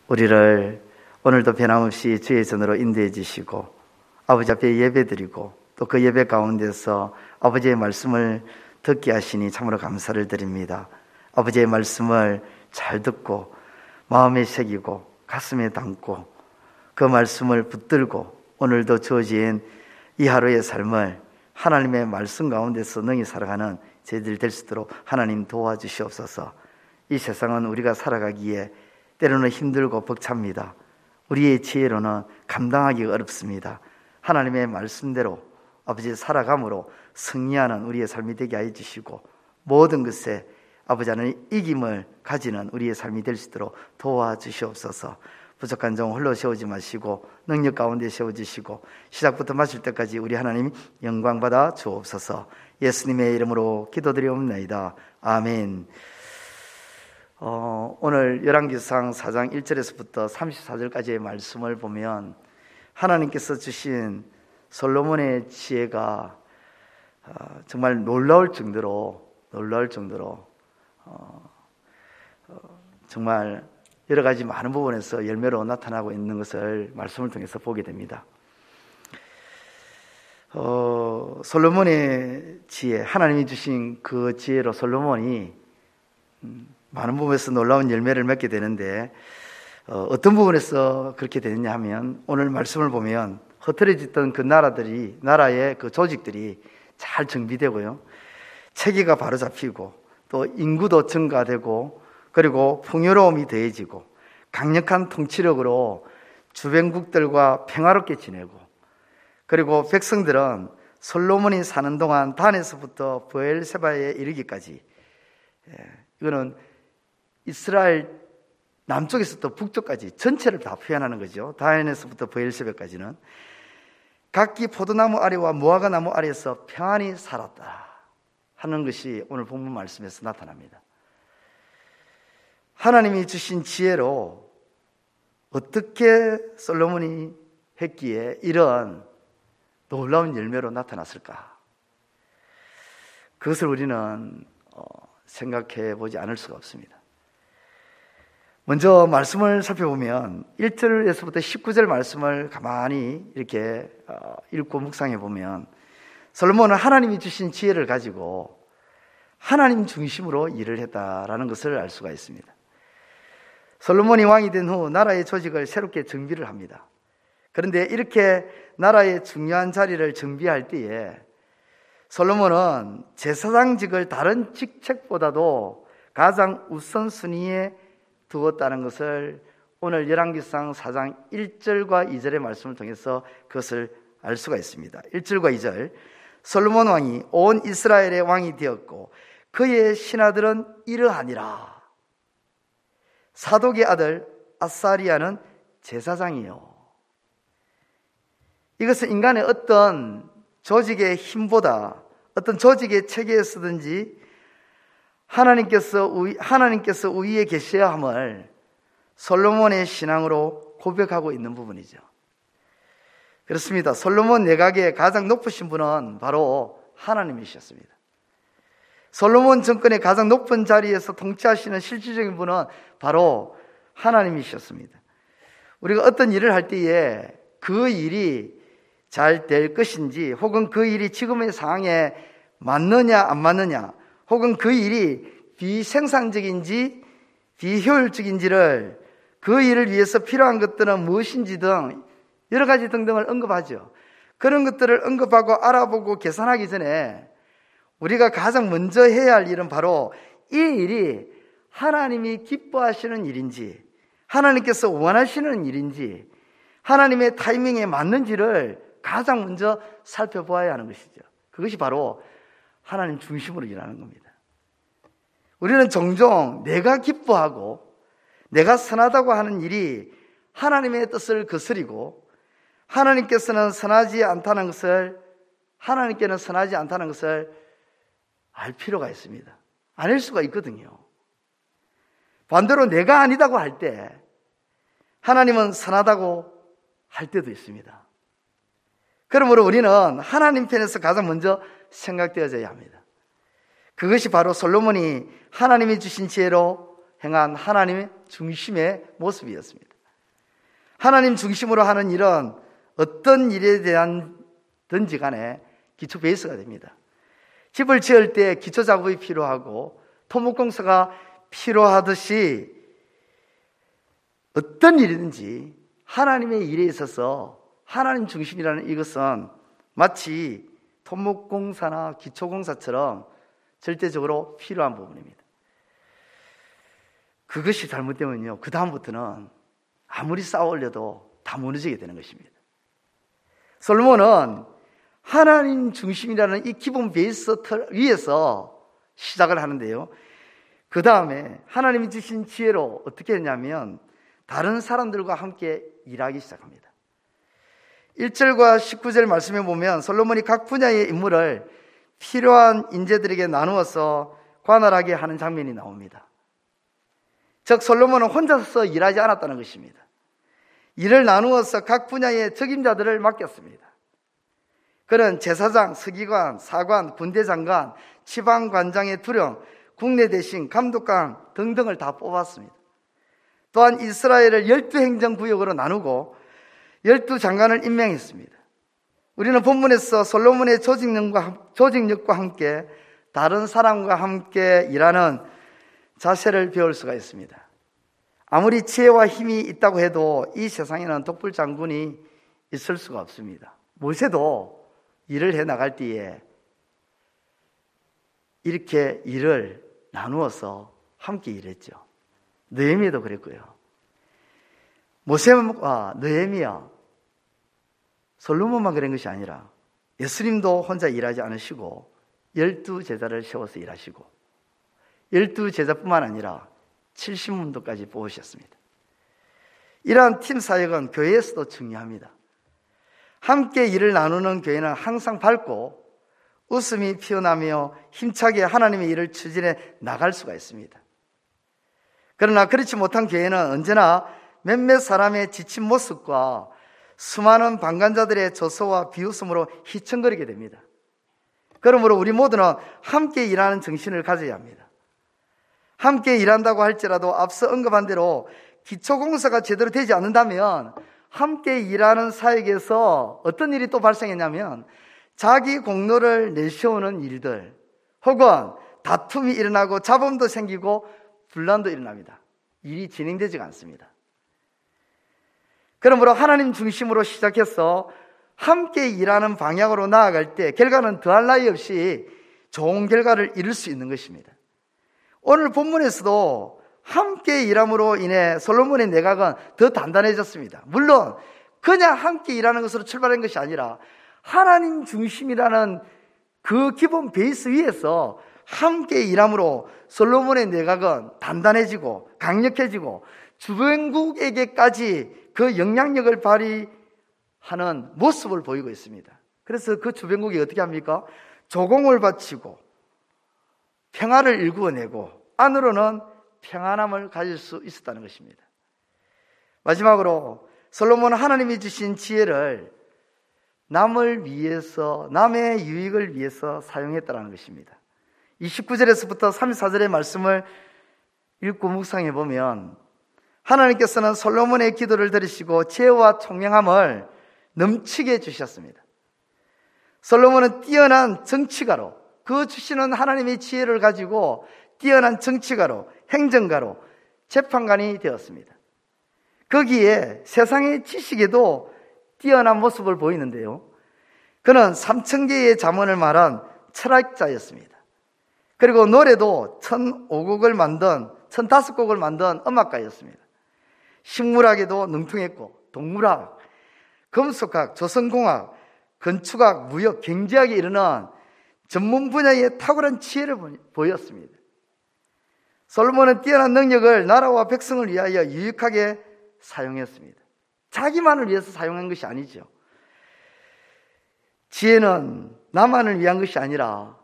우리를 오늘도 변함없이 주의 전으로 인도해 주시고 아버지 앞에 예배드리고 또 그 예배 가운데서 아버지의 말씀을 듣게 하시니 참으로 감사를 드립니다. 아버지의 말씀을 잘 듣고 마음에 새기고 가슴에 담고 그 말씀을 붙들고 오늘도 주어진 이 하루의 삶을 하나님의 말씀 가운데서 능히 살아가는 저희들 될 수 있도록 하나님 도와주시옵소서. 이 세상은 우리가 살아가기에 때로는 힘들고 벅찹니다. 우리의 지혜로는 감당하기가 어렵습니다. 하나님의 말씀대로 아버지 살아감으로 승리하는 우리의 삶이 되게 하여 주시고 모든 것에 아버지 하나님 이김을 가지는 우리의 삶이 될 수 있도록 도와주시옵소서. 부족한 종 홀로 세우지 마시고 능력 가운데 세워주시고 시작부터 마칠 때까지 우리 하나님 영광 받아 주옵소서. 예수님의 이름으로 기도드리옵나이다. 아멘. 오늘 열왕기상 4장 1절에서부터 34절까지의 말씀을 보면 하나님께서 주신 솔로몬의 지혜가 정말 놀라울 정도로 정말 여러 가지 많은 부분에서 열매로 나타나고 있는 것을 말씀을 통해서 보게 됩니다. 솔로몬의 지혜, 하나님이 주신 그 지혜로 솔로몬이 많은 부분에서 놀라운 열매를 맺게 되는데 어떤 부분에서 그렇게 되느냐 하면 오늘 말씀을 보면 흐트러졌던 그 나라의 그 조직들이 잘 정비되고요, 체계가 바로 잡히고 또 인구도 증가되고 그리고 풍요로움이 더해지고 강력한 통치력으로 주변국들과 평화롭게 지내고 그리고 백성들은 솔로몬이 사는 동안 단에서부터 브엘세바에 이르기까지, 이거는 이스라엘 남쪽에서부터 북쪽까지 전체를 다 표현하는 거죠. 단에서부터 브엘세바까지는 각기 포도나무 아래와 무화과 나무 아래에서 평안히 살았다 하는 것이 오늘 본문 말씀에서 나타납니다. 하나님이 주신 지혜로 어떻게 솔로몬이 했기에 이런 놀라운 열매로 나타났을까? 그것을 우리는 생각해 보지 않을 수가 없습니다. 먼저 말씀을 살펴보면 1절에서부터 19절 말씀을 가만히 이렇게 읽고 묵상해 보면 솔로몬은 하나님이 주신 지혜를 가지고 하나님 중심으로 일을 했다라는 것을 알 수가 있습니다. 솔로몬이 왕이 된 후 나라의 조직을 새롭게 정비를 합니다. 그런데 이렇게 나라의 중요한 자리를 정비할 때에 솔로몬은 제사장직을 다른 직책보다도 가장 우선순위에 두었다는 것을 오늘 열왕기상 4장 1절과 2절의 말씀을 통해서 그것을 알 수가 있습니다. 1절과 2절, 솔로몬 왕이 온 이스라엘의 왕이 되었고 그의 신하들은 이러하니라. 사독의 아들 아사리아는 제사장이요. 이것은 인간의 어떤 조직의 힘보다 어떤 조직의 체계에서든지 하나님께서 우위에 계셔야 함을 솔로몬의 신앙으로 고백하고 있는 부분이죠. 그렇습니다. 솔로몬 내각의 가장 높으신 분은 바로 하나님이셨습니다. 솔로몬 정권의 가장 높은 자리에서 통치하시는 실질적인 분은 바로 하나님이셨습니다. 우리가 어떤 일을 할 때에 그 일이 잘 될 것인지 혹은 그 일이 지금의 상황에 맞느냐 안 맞느냐 혹은 그 일이 비생산적인지 비효율적인지를 그 일을 위해서 필요한 것들은 무엇인지 등 여러 가지 등등을 언급하죠. 그런 것들을 언급하고 알아보고 계산하기 전에 우리가 가장 먼저 해야 할 일은 바로 이 일이 하나님이 기뻐하시는 일인지 하나님께서 원하시는 일인지 하나님의 타이밍에 맞는지를 가장 먼저 살펴보아야 하는 것이죠. 그것이 바로 하나님 중심으로 일하는 겁니다. 우리는 종종 내가 기뻐하고 내가 선하다고 하는 일이 하나님의 뜻을 거스리고 하나님께는 선하지 않다는 것을 알 필요가 있습니다. 아닐 수가 있거든요. 반대로 내가 아니다고 할 때 하나님은 선하다고 할 때도 있습니다. 그러므로 우리는 하나님 편에서 가장 먼저 생각되어져야 합니다. 그것이 바로 솔로몬이 하나님이 주신 지혜로 행한 하나님의 중심의 모습이었습니다. 하나님 중심으로 하는 일은 어떤 일에 대한 든지 간에 기초 베이스가 됩니다. 집을 지을 때 기초 작업이 필요하고 토목공사가 필요하듯이 어떤 일이든지 하나님의 일에 있어서 하나님 중심이라는 이것은 마치 토목공사나 기초공사처럼 절대적으로 필요한 부분입니다. 그것이 잘못되면요, 그 다음부터는 아무리 쌓아 올려도 다 무너지게 되는 것입니다. 솔로몬은 하나님 중심이라는 이 기본 베이스 위에서 시작을 하는데요, 그 다음에 하나님이 주신 지혜로 어떻게 했냐면 다른 사람들과 함께 일하기 시작합니다. 1절과 19절 말씀에 보면 솔로몬이 각 분야의 임무를 필요한 인재들에게 나누어서 관할하게 하는 장면이 나옵니다. 즉 솔로몬은 혼자서 일하지 않았다는 것입니다. 일을 나누어서 각 분야의 적임자들을 맡겼습니다. 그는 제사장, 서기관, 사관, 군대장관, 지방관장의 두령, 국내 대신, 감독관 등등을 다 뽑았습니다. 또한 이스라엘을 12행정구역으로 나누고 12장관을 임명했습니다. 우리는 본문에서 솔로몬의 조직력과 함께 다른 사람과 함께 일하는 자세를 배울 수가 있습니다. 아무리 지혜와 힘이 있다고 해도 이 세상에는 독불장군이 있을 수가 없습니다. 모세도 일을 해 나갈 때에 이렇게 일을 나누어서 함께 일했죠. 느헤미야도 그랬고요. 모세와 느헤미야, 솔로몬만 그런 것이 아니라 예수님도 혼자 일하지 않으시고 12제자를 세워서 일하시고 12제자뿐만 아니라 70문도까지 뽑으셨습니다. 이러한 팀 사역은 교회에서도 중요합니다. 함께 일을 나누는 교회는 항상 밝고 웃음이 피어나며 힘차게 하나님의 일을 추진해 나갈 수가 있습니다. 그러나 그렇지 못한 교회는 언제나 몇몇 사람의 지친 모습과 수많은 방관자들의 조소와 비웃음으로 휘청거리게 됩니다. 그러므로 우리 모두는 함께 일하는 정신을 가져야 합니다. 함께 일한다고 할지라도 앞서 언급한 대로 기초공사가 제대로 되지 않는다면 함께 일하는 사역에서 어떤 일이 또 발생했냐면 자기 공로를 내세우는 일들 혹은 다툼이 일어나고 잡음도 생기고 분란도 일어납니다. 일이 진행되지가 않습니다. 그러므로 하나님 중심으로 시작해서 함께 일하는 방향으로 나아갈 때 결과는 더할 나위 없이 좋은 결과를 이룰 수 있는 것입니다. 오늘 본문에서도 함께 일함으로 인해 솔로몬의 내각은 더 단단해졌습니다. 물론 그냥 함께 일하는 것으로 출발한 것이 아니라 하나님 중심이라는 그 기본 베이스 위에서 함께 일함으로 솔로몬의 내각은 단단해지고 강력해지고 주변국에게까지 그 영향력을 발휘하는 모습을 보이고 있습니다. 그래서 그 주변국이 어떻게 합니까? 조공을 바치고 평화를 일구어내고 안으로는 평안함을 가질 수 있었다는 것입니다. 마지막으로 솔로몬은 하나님이 주신 지혜를 남을 위해서, 남의 유익을 위해서 사용했다는 것입니다. 29절에서부터 34절의 말씀을 읽고 묵상해 보면 하나님께서는 솔로몬의 기도를 들으시고 지혜와 총명함을 넘치게 주셨습니다. 솔로몬은 뛰어난 정치가로, 그 주시는 하나님의 지혜를 가지고 뛰어난 정치가로, 행정가로, 재판관이 되었습니다. 거기에 세상의 지식에도 뛰어난 모습을 보이는데요, 그는 3,000개의 잠언을 말한 철학자였습니다. 그리고 노래도 1,005곡을 만든, 1,005곡을 만든 음악가였습니다. 식물학에도 능통했고 동물학, 금속학, 조선공학, 건축학, 무역, 경제학에 이르는 전문 분야의 탁월한 지혜를 보였습니다. 솔로몬은 뛰어난 능력을 나라와 백성을 위하여 유익하게 사용했습니다. 자기만을 위해서 사용한 것이 아니죠. 지혜는 나만을 위한 것이 아니라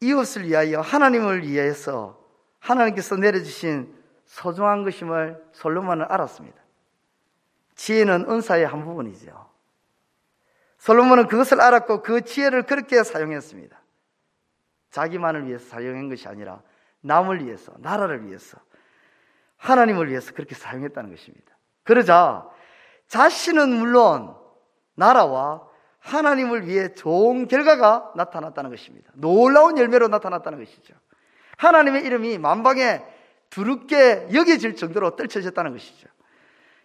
이웃을 위하여, 하나님을 위해서 하나님께서 내려주신 소중한 것임을 솔로몬은 알았습니다. 지혜는 은사의 한 부분이죠. 솔로몬은 그것을 알았고 그 지혜를 그렇게 사용했습니다. 자기만을 위해서 사용한 것이 아니라 남을 위해서, 나라를 위해서, 하나님을 위해서 그렇게 사용했다는 것입니다. 그러자 자신은 물론 나라와 하나님을 위해 좋은 결과가 나타났다는 것입니다. 놀라운 열매로 나타났다는 것이죠. 하나님의 이름이 만방에 두렵게 여겨질 정도로 떨쳐졌다는 것이죠.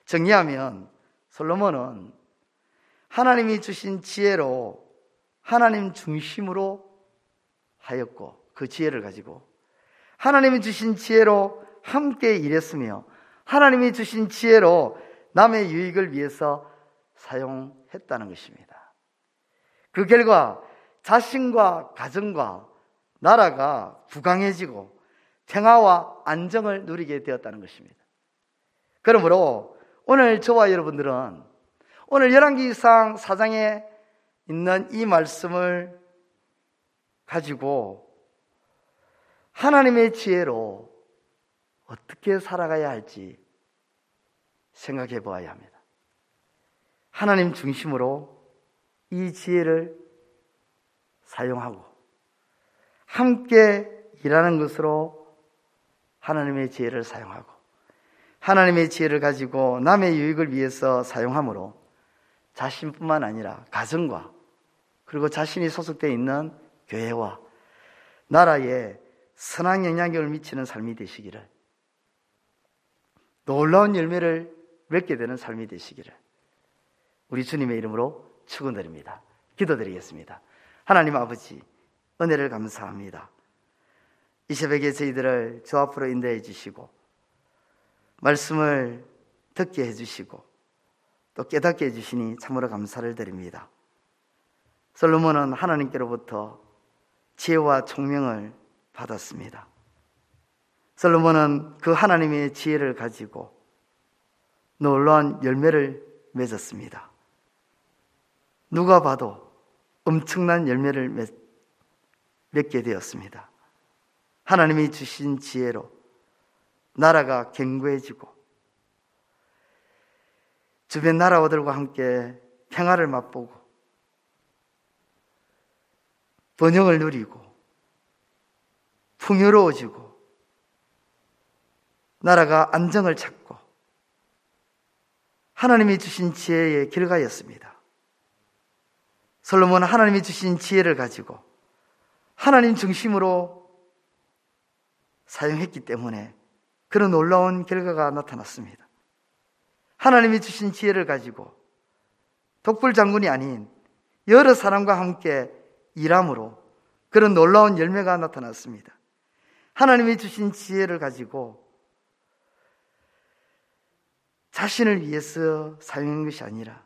정리하면 솔로몬은 하나님이 주신 지혜로 하나님 중심으로 하였고, 그 지혜를 가지고 하나님이 주신 지혜로 함께 일했으며 하나님이 주신 지혜로 남의 유익을 위해서 사용했다는 것입니다. 그 결과 자신과 가정과 나라가 부강해지고 평화와 안정을 누리게 되었다는 것입니다. 그러므로 오늘 저와 여러분들은 오늘 열왕기상 4장에 있는 이 말씀을 가지고 하나님의 지혜로 어떻게 살아가야 할지 생각해 보아야 합니다. 하나님 중심으로 이 지혜를 사용하고 함께 일하는 것으로 하나님의 지혜를 사용하고 하나님의 지혜를 가지고 남의 유익을 위해서 사용함으로 자신뿐만 아니라 가정과 그리고 자신이 소속되어 있는 교회와 나라에 선한 영향력을 미치는 삶이 되시기를, 놀라운 열매를 맺게 되는 삶이 되시기를 우리 주님의 이름으로 축원드립니다. 기도드리겠습니다. 하나님 아버지, 은혜를 감사합니다. 이 새벽에 저희들을 주 앞으로 인도해 주시고 말씀을 듣게 해주시고 또 깨닫게 해주시니 참으로 감사를 드립니다. 솔로몬은 하나님께로부터 지혜와 총명을 받았습니다. 솔로몬은 그 하나님의 지혜를 가지고 놀라운 열매를 맺었습니다. 누가 봐도 엄청난 열매를 맺게 되었습니다. 하나님이 주신 지혜로 나라가 견고해지고 주변 나라들과 함께 평화를 맛보고 번영을 누리고 풍요로워지고 나라가 안정을 찾고 하나님이 주신 지혜의 결과였습니다. 솔로몬은 하나님이 주신 지혜를 가지고 하나님 중심으로 사용했기 때문에 그런 놀라운 결과가 나타났습니다. 하나님이 주신 지혜를 가지고 독불 장군이 아닌 여러 사람과 함께 일함으로 그런 놀라운 열매가 나타났습니다. 하나님이 주신 지혜를 가지고 자신을 위해서 사용한 것이 아니라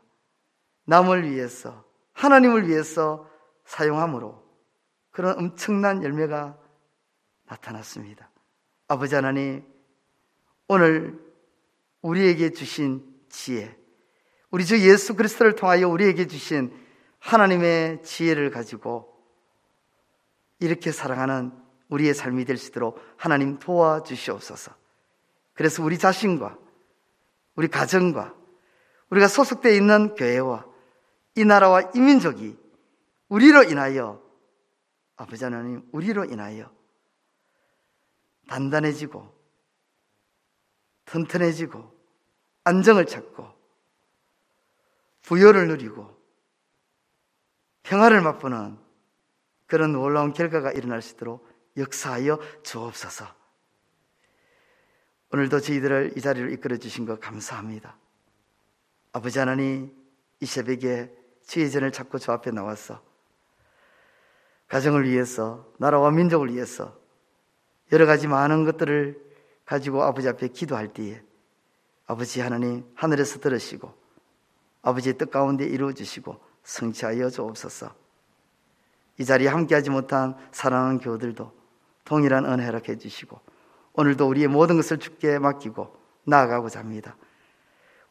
남을 위해서, 하나님을 위해서 사용함으로 그런 엄청난 열매가 나타났습니다. 아버지 하나님, 오늘 우리에게 주신 지혜, 우리 주 예수 그리스도를 통하여 우리에게 주신 하나님의 지혜를 가지고 이렇게 사랑하는 우리의 삶이 될 수 있도록 하나님 도와주시옵소서. 그래서 우리 자신과 우리 가정과 우리가 소속되어 있는 교회와 이 나라와 이 민족이 우리로 인하여, 아버지 하나님, 우리로 인하여 단단해지고 튼튼해지고 안정을 찾고 부여를 누리고 평화를 맛보는 그런 놀라운 결과가 일어날 수 있도록 역사하여 주옵소서. 오늘도 저희들을 이 자리로 이끌어 주신 것 감사합니다. 아버지 하나님, 이 새벽에 주의 전을 찾고 주 앞에 나와서 가정을 위해서, 나라와 민족을 위해서 여러 가지 많은 것들을 가지고 아버지 앞에 기도할 때에 아버지 하나님 하늘에서 들으시고 아버지의 뜻 가운데 이루어주시고 성취하여 주옵소서. 이 자리에 함께하지 못한 사랑하는 교우들도 동일한 은혜 허락해 주시고 오늘도 우리의 모든 것을 주께 맡기고 나아가고자 합니다.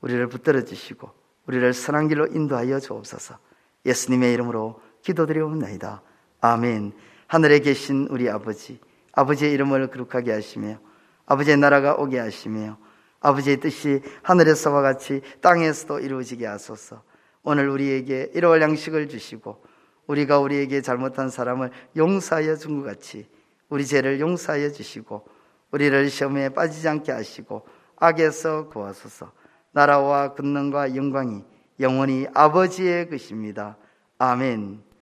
우리를 붙들어 주시고 우리를 선한 길로 인도하여 주옵소서. 예수님의 이름으로 기도드리옵나이다. 아멘. 하늘에 계신 우리 아버지, 아버지의 이름을 거룩하게 하시며 아버지의 나라가 오게 하시며 아버지의 뜻이 하늘에서와 같이 땅에서도 이루어지게 하소서. 오늘 우리에게 일용할 양식을 주시고 우리가 우리에게 잘못한 사람을 용서하여 준 것 같이 우리 죄를 용서하여 주시고 우리를 시험에 빠지지 않게 하시고 악에서 구하소서. 나라와 권능과 영광이 영원히 아버지의 것입니다. 아멘.